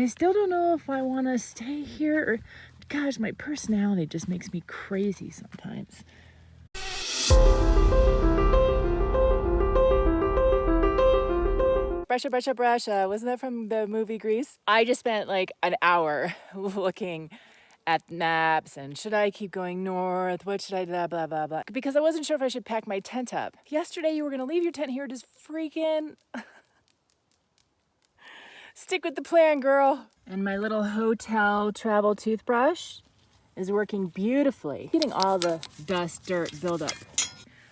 I still don't know if I want to stay here or, gosh, my personality just makes me crazy sometimes. Brusha, brusha, brusha. Wasn't that from the movie Grease? I just spent like an hour looking at maps and should I keep going north? What should I do? Blah, blah, blah. Because I wasn't sure if I should pack my tent up. Yesterday you were going to leave your tent here, just freaking stick with the plan, girl. And my little hotel travel toothbrush is working beautifully, getting all the dust, dirt buildup.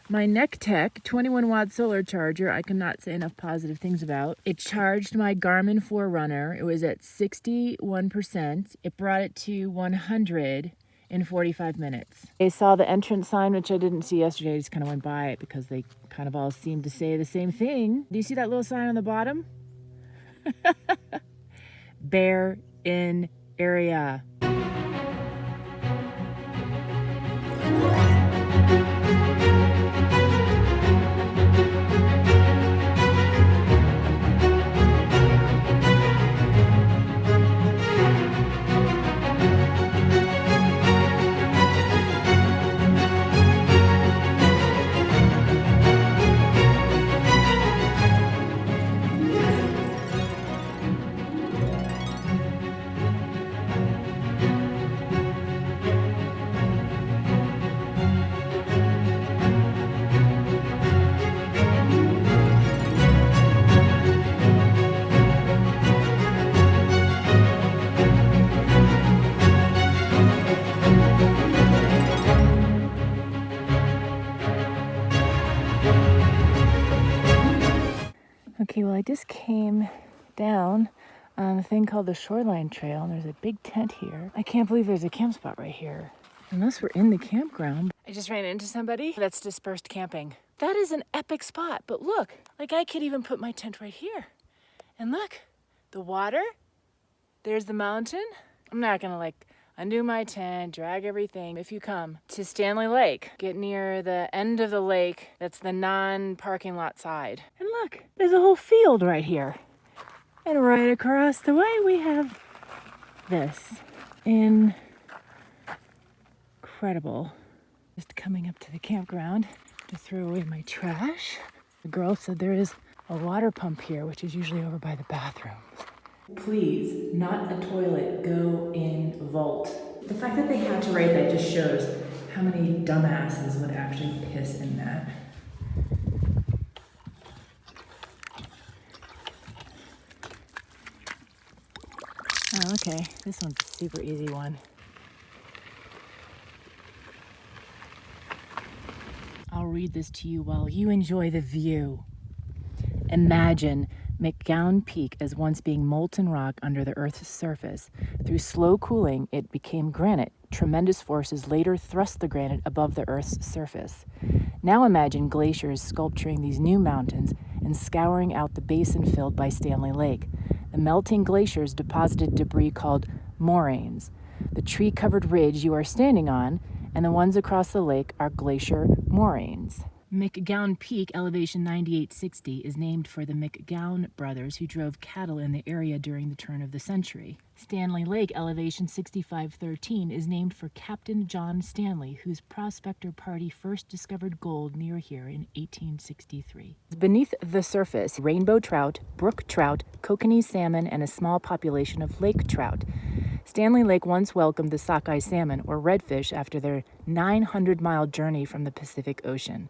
My NecTech 21-watt solar charger, I cannot say enough positive things about. It charged my Garmin Forerunner. It was at 61%. It brought it to 100 in 45 minutes. I saw the entrance sign, which I didn't see yesterday. I just kind of went by it because they kind of all seem to say the same thing. Do you see that little sign on the bottom? Bear in area. Okay, well, I just came down on a thing called the Shoreline Trail, and there's a big tent here. I can't believe there's a camp spot right here. Unless we're in the campground. I just ran into somebody that's dispersed camping. That is an epic spot, but look, like I could even put my tent right here. And look, the water, there's the mountain. I'm not gonna like undo my tent, drag everything. If you come to Stanley Lake, get near the end of the lake, that's the non-parking lot side. And look, there's a whole field right here. And right across the way we have this. Incredible. Just coming up to the campground to throw away my trash. The girl said there is a water pump here, which is usually over by the bathroom. Please, not a toilet, go in vault. The fact that they had to write that just shows how many dumbasses would actually piss in that. Oh, okay, this one's a super easy one. I'll read this to you while you enjoy the view. Imagine McGowan Peak as once being molten rock under the Earth's surface. Through slow cooling, it became granite. Tremendous forces later thrust the granite above the Earth's surface. Now imagine glaciers sculpturing these new mountains and scouring out the basin filled by Stanley Lake. The melting glaciers deposited debris called moraines. The tree-covered ridge you are standing on and the ones across the lake are glacier moraines. McGowan Peak, elevation 9860, is named for the McGowan brothers who drove cattle in the area during the turn of the century. Stanley Lake, elevation 6513, is named for Captain John Stanley, whose prospector party first discovered gold near here in 1863. Beneath the surface, rainbow trout, brook trout, kokanee salmon, and a small population of lake trout. Stanley Lake once welcomed the sockeye salmon, or redfish, after their 900-mile journey from the Pacific Ocean.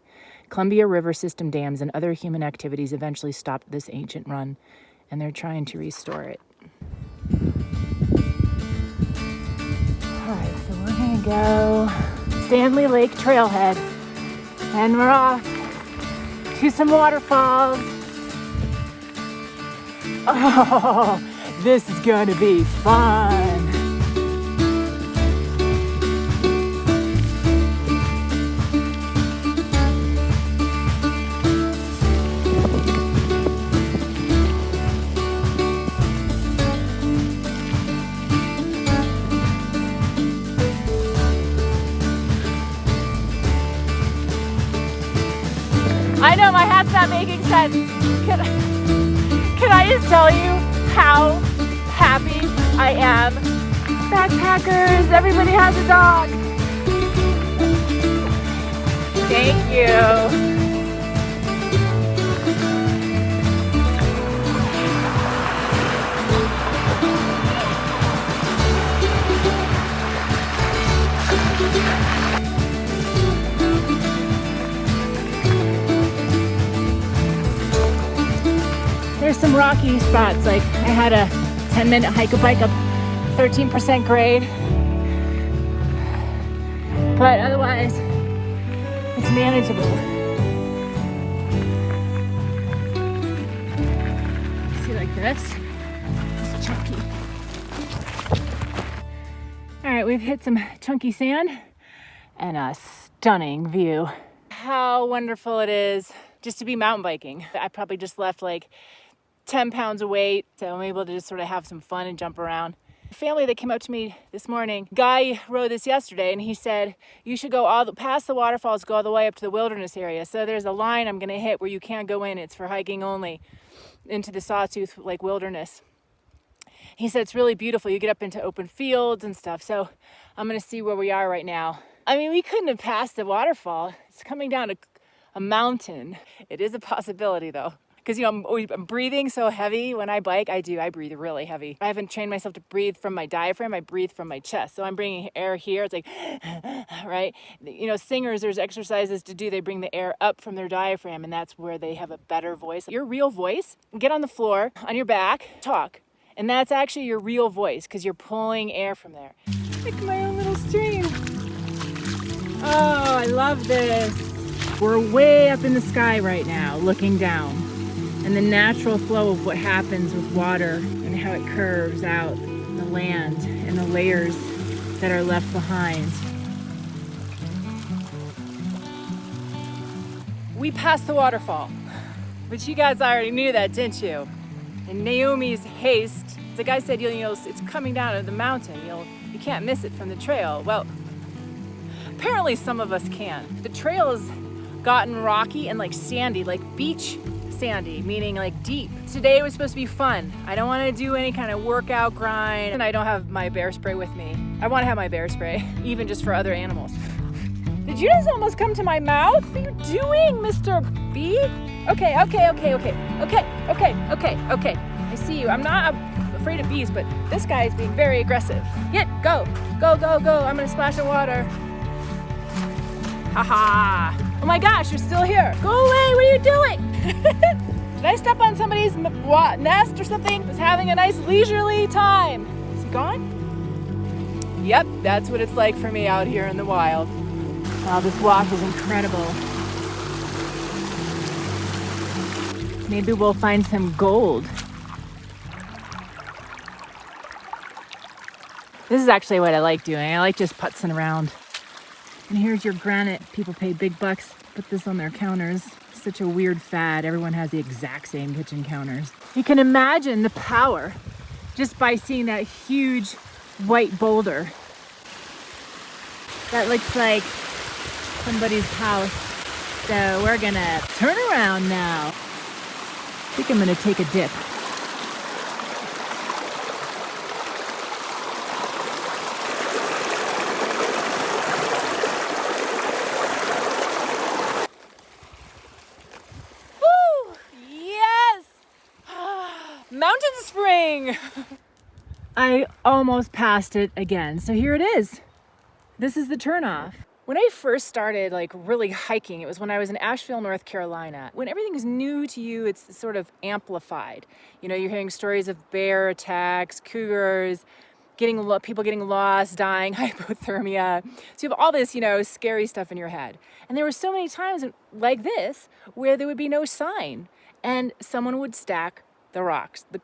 Columbia River system dams and other human activities eventually stopped this ancient run, and they're trying to restore it. All right, so we're gonna go Stanley Lake Trailhead, and we're off to some waterfalls. Oh, this is gonna be fun. I know my hat's not making sense. Can I just tell you how happy Backpackers, everybody has a dog. Thank you. There's some rocky spots, like I had a 10-minute hike a bike up 13% grade, but otherwise it's manageable. See, like this, it's chunky. All right, we've hit some chunky sand and a stunning view. How wonderful it is just to be mountain biking. I probably just left like 10 pounds of weight, so I'm able to just sort of have some fun and jump around. The family that came up to me this morning, Guy rode this yesterday, and he said, you should go past the waterfalls, go all the way up to the wilderness area. So there's a line I'm gonna hit where you can't go in, it's for hiking only, into the Sawtooth Lake Wilderness. He said it's really beautiful, you get up into open fields and stuff, so I'm gonna see where we are right now. I mean, we couldn't have passed the waterfall. It's coming down a mountain. It is a possibility though. Because, you know, I'm breathing so heavy when I bike. I breathe really heavy. I haven't trained myself to breathe from my diaphragm. I breathe from my chest. So I'm bringing air here. It's like, right? You know, singers, there's exercises to do. They bring the air up from their diaphragm, and that's where they have a better voice. Your real voice, get on the floor, on your back, talk. And that's actually your real voice because you're pulling air from there. Like my own little stream. Oh, I love this. We're way up in the sky right now, looking down. And the natural flow of what happens with water and how it curves out the land and the layers that are left behind. We passed the waterfall, but you guys already knew that, didn't you? In Naomi's haste, the guy said, you know, it's coming down the mountain. You can't miss it from the trail. Well, apparently some of us can. The trail has gotten rocky and like sandy, like beach sandy, meaning like deep. Today was supposed to be fun. I don't want to do any kind of workout grind, and I don't have my bear spray with me. I want to have my bear spray, even just for other animals. Did you just almost come to my mouth? What are you doing, Mr. B? Okay. I see you. I'm not afraid of bees, but this guy is being very aggressive. Go. I'm gonna splash in water. Haha. Oh my gosh, you're still here. Go away, what are you doing? Did I step on somebody's nest or something? Was having a nice leisurely time. Is he gone? Yep, that's what it's like for me out here in the wild. Wow, this walk is incredible. Maybe we'll find some gold. This is actually what I like doing. I like just putzing around. And here's your granite. People pay big bucks to put this on their counters. Such a weird fad. Everyone has the exact same kitchen counters. You can imagine the power just by seeing that huge white boulder. That looks like somebody's house. So we're gonna turn around now. I think I'm gonna take a dip. Mountain spring! I almost passed it again. So here it is. This is the turnoff. When I first started like really hiking, it was when I was in Asheville, North Carolina. When everything is new to you, it's sort of amplified. You know, you're hearing stories of bear attacks, cougars, people getting lost, dying, hypothermia. So you have all this, you know, scary stuff in your head. And there were so many times like this where there would be no sign and someone would stack the rocks, the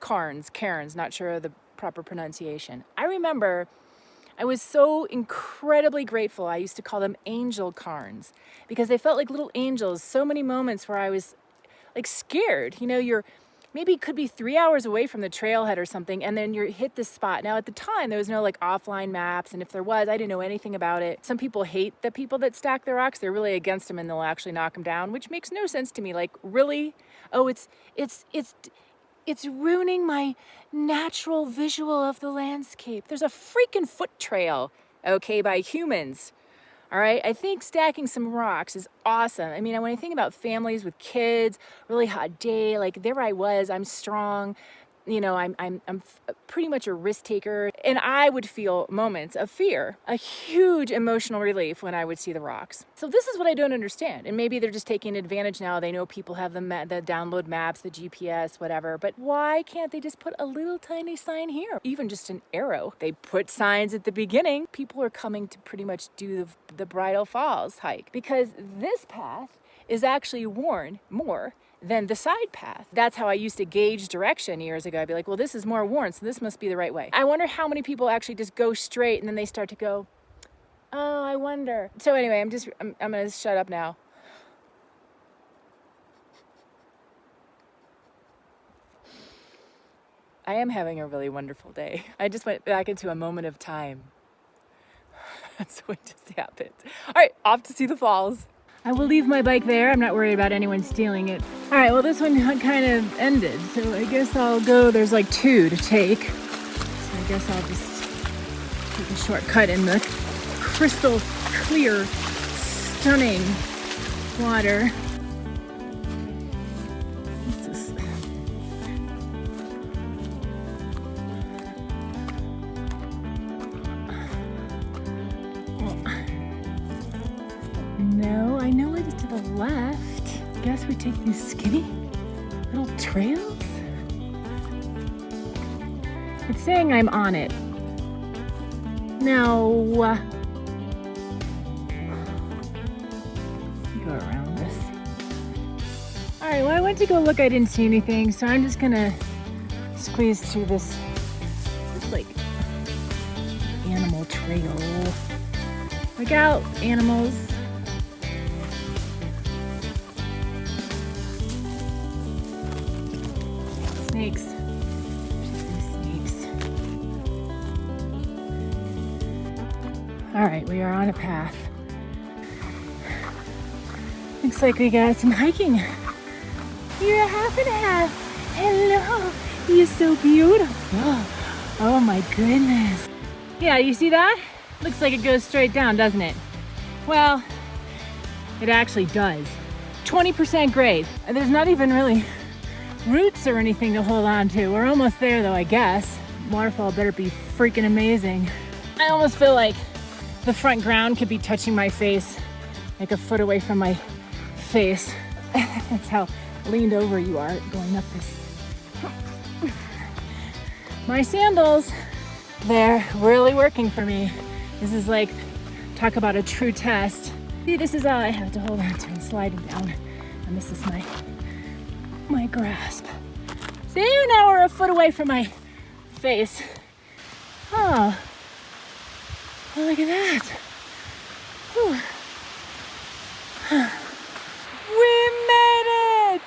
cairns, not sure of the proper pronunciation. I remember I was so incredibly grateful. I used to call them angel cairns because they felt like little angels. So many moments where I was like scared. You know, you're maybe could be 3 hours away from the trailhead or something, and then you hit this spot. Now at the time there was no like offline maps, and if there was, I didn't know anything about it. Some people hate the people that stack the rocks. They're really against them and they'll actually knock them down, which makes no sense to me. Like, really? Oh, it's 3 hours away from the trailhead or something, and then you hit this spot. Now at the time there was no like offline maps, and if there was, I didn't know anything about it. Some people hate the people that stack the rocks. They're really against them and they'll actually knock them down, which makes no sense to me. Like, really? It's ruining my natural visual of the landscape. There's a freaking foot trail, okay, by humans. All right, I think stacking some rocks is awesome. I mean, when I think about families with kids, really hot day, like there I was, I'm strong. You know, I'm pretty much a risk taker, and I would feel moments of fear, a huge emotional relief when I would see the rocks. So this is what I don't understand, and maybe they're just taking advantage now. They know people have the download maps, the GPS, whatever, but why can't they just put a little tiny sign here? Even just an arrow. They put signs at the beginning. People are coming to pretty much do the Bridal Falls hike because this path is actually worn more than the side path. That's how I used to gauge direction years ago. I'd be like, well, this is more worn, so this must be the right way. I wonder how many people actually just go straight and then they start to go, oh, I wonder. So anyway, I'm gonna shut up now. I am having a really wonderful day. I just went back into a moment of time. That's what just happened. All right, off to see the falls. I will leave my bike there. I'm not worried about anyone stealing it. All right, well, this one kind of ended, so I guess I'll go. There's like 2 to take. So I guess I'll just take a shortcut in the crystal clear, stunning water. No, I know it is to the left. Guess we take these skinny little trails. It's saying I'm on it. No. Go around this. All right, well, I went to go look. I didn't see anything, so I'm just gonna squeeze through this like animal trail. Look out, animals. Snakes. Snakes. All right, we are on a path. Looks like we got some hiking. You're a half and a half. Hello. You're so beautiful. Oh my goodness. Yeah, you see that? Looks like it goes straight down, doesn't it? Well, it actually does. 20% grade. And there's not even really roots or anything to hold on to. We're almost there though, I guess. Waterfall better be freaking amazing. I almost feel like the front ground could be touching my face, like a foot away from my face. That's how leaned over you are going up this. My sandals, they're really working for me. This is like, talk about a true test. See, this is all I have to hold on to and sliding down. And this is my grasp. See, now we're a foot away from my face. Oh, well, look at that. Whew. We made it!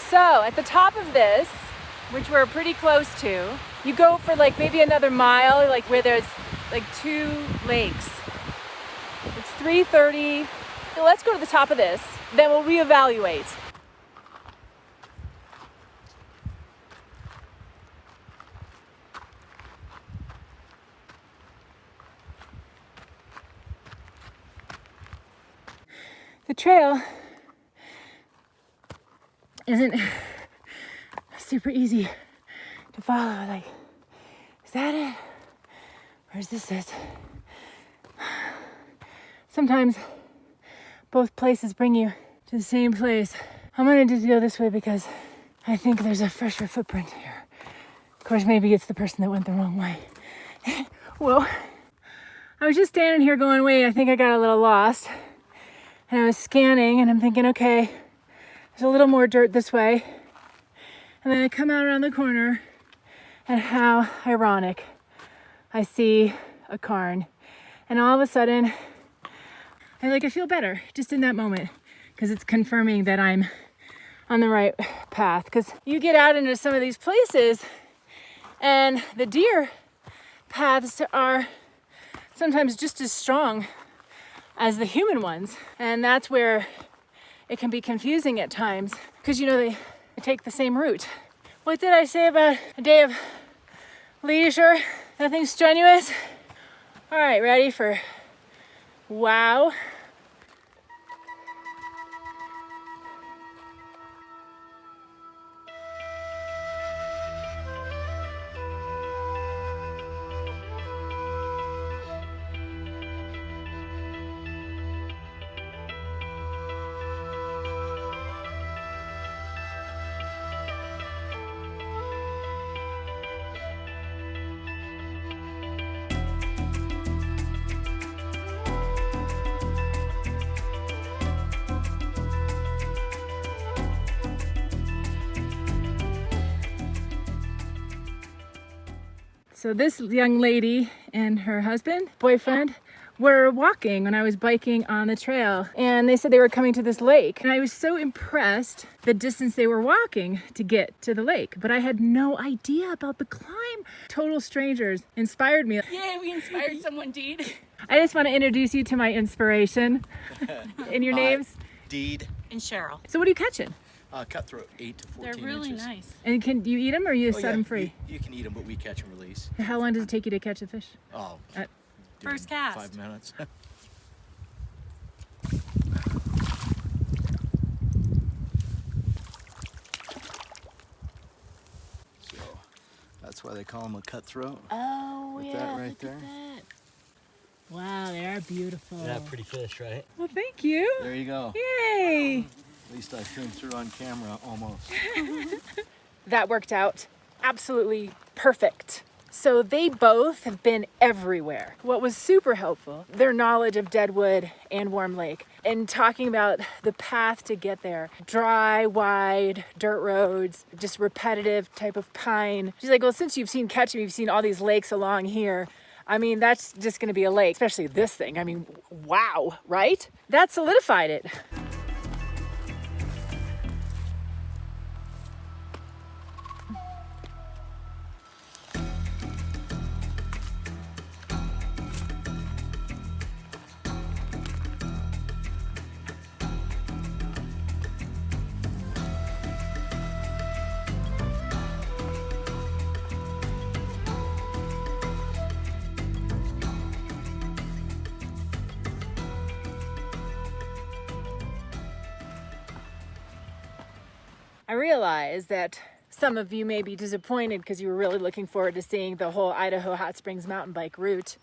So at the top of this, which we're pretty close to, you go for like maybe another mile, like where there's like 2 lakes. It's 3:30. So let's go to the top of this, then we'll reevaluate. The trail isn't super easy to follow. Like, is that it? Or is this it? Sometimes both places bring you to the same place. I'm gonna just go this way because I think there's a fresher footprint here. Of course, maybe it's the person that went the wrong way. Whoa. I was just standing here going, wait, I think I got a little lost. And I was scanning and I'm thinking, okay, there's a little more dirt this way. And then I come out around the corner and how ironic. I see a cairn and all of a sudden I feel better just in that moment because it's confirming that I'm on the right path. Because you get out into some of these places and the deer paths are sometimes just as strong as the human ones. And that's where it can be confusing at times because, you know, they take the same route, What did I say about a day of leisure? Nothing strenuous? All right, ready for wow. So this young lady and her husband, boyfriend, were walking when I was biking on the trail, and they said they were coming to this lake, and I was so impressed the distance they were walking to get to the lake, but I had no idea about the climb. Total strangers inspired me. Yay, we inspired someone, Deed. I just want to introduce you to my inspiration. And your names? Deed. And Cheryl. So what are you catching? Cutthroat, 8 to 14 They're really inches. nice. And can you eat them or you set them free? You can eat them, but we catch and release. How long does it take you to catch a fish? Oh, First cast. 5 minutes. So that's why they call them a cutthroat. Oh, With yeah, that right look there. at that. Wow, they are beautiful. Yeah, pretty fish, right? Well, thank you. There you go. Yay. At least I filmed through on camera, almost. That worked out absolutely perfect. So they both have been everywhere. What was super helpful, their knowledge of Deadwood and Warm Lake, and talking about the path to get there. Dry, wide, dirt roads, just repetitive type of pine. She's like, well, since you've seen Ketchum, you've seen all these lakes along here. I mean, that's just gonna be a lake, especially this thing. I mean, wow, right? That solidified it. I realize that some of you may be disappointed because you were really looking forward to seeing the whole Idaho Hot Springs mountain bike route,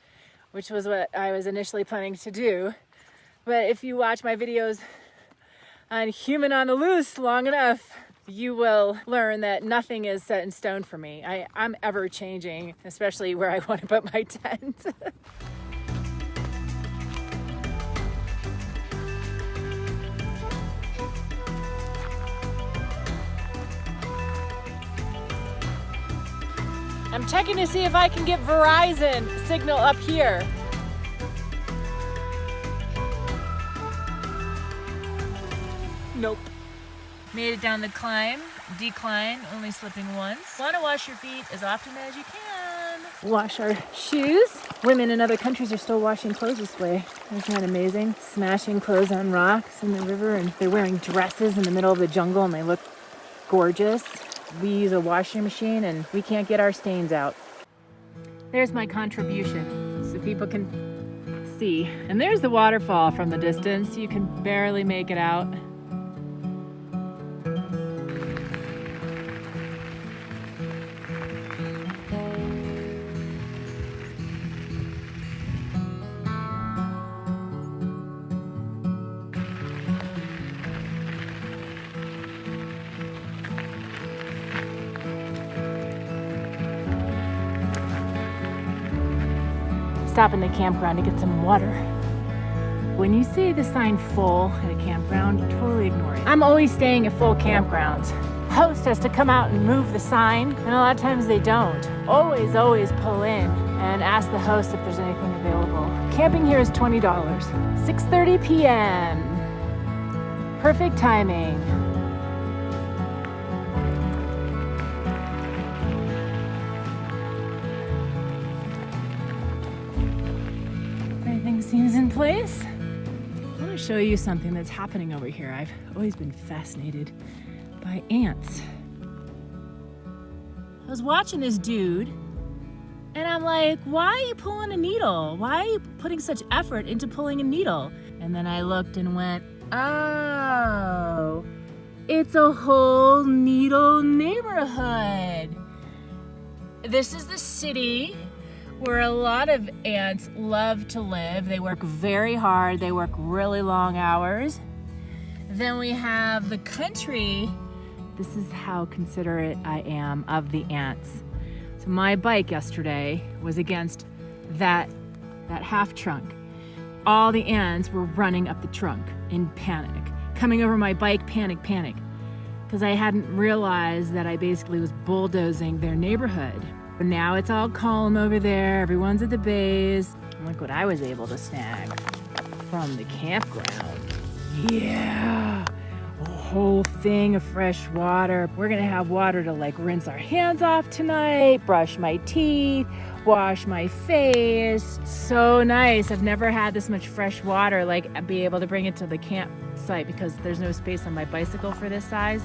which was what I was initially planning to do. But if you watch my videos on Human on the Loose long enough, you will learn that nothing is set in stone for me. I'm ever changing, especially where I want to put my tent. I'm checking to see if I can get Verizon signal up here. Nope. Made it down the climb, decline, only slipping once. Want to wash your feet as often as you can. Wash our shoes. Women in other countries are still washing clothes this way. Isn't that amazing? Smashing clothes on rocks in the river, and they're wearing dresses in the middle of the jungle and they look gorgeous. We use a washing machine and we can't get our stains out. There's my contribution so people can see. And there's the waterfall from the distance. You can barely make it out. Stop in the campground to get some water. When you see the sign full at a campground, totally ignore it. I'm always staying at full campgrounds. Host has to come out and move the sign, and a lot of times they don't. Always pull in and ask the host if there's anything available. Camping here is $20. 6:30 p.m. Perfect timing. Everything seems in place. I want to show you something that's happening over here. I've always been fascinated by ants. I was watching this dude, and I'm like, why are you pulling a needle? Why are you putting such effort into pulling a needle? And then I looked and went, oh, it's a whole needle neighborhood. This is the city where a lot of ants love to live. They work very hard. They work really long hours. Then we have the country. This is how considerate I am of the ants. So my bike yesterday was against that half trunk. All the ants were running up the trunk in panic, coming over my bike, panic, because I hadn't realized that I basically was bulldozing their neighborhood. But now it's all calm over there. Everyone's at the base. Look what I was able to snag from the campground. Yeah, a whole thing of fresh water. We're gonna have water to like rinse our hands off tonight, brush my teeth, wash my face. So nice. I've never had this much fresh water, like be able to bring it to the campsite because there's no space on my bicycle for this size.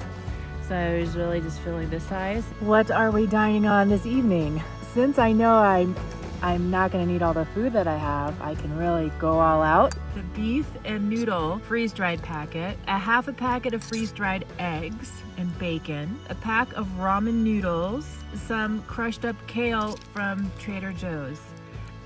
So I was really just filling this size. What are we dining on this evening? Since I know I'm not gonna need all the food that I have, I can really go all out. The beef and noodle freeze-dried packet, a half a packet of freeze-dried eggs and bacon, a pack of ramen noodles, some crushed up kale from Trader Joe's.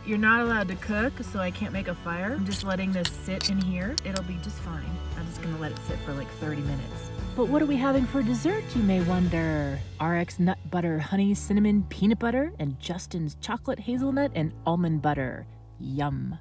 You're not allowed to cook, so I can't make a fire. I'm just letting this sit in here. It'll be just fine. I'm just gonna let it sit for like 30 minutes. But what are we having for dessert, you may wonder? RX nut butter, honey, cinnamon, peanut butter, and Justin's chocolate hazelnut and almond butter. Yum.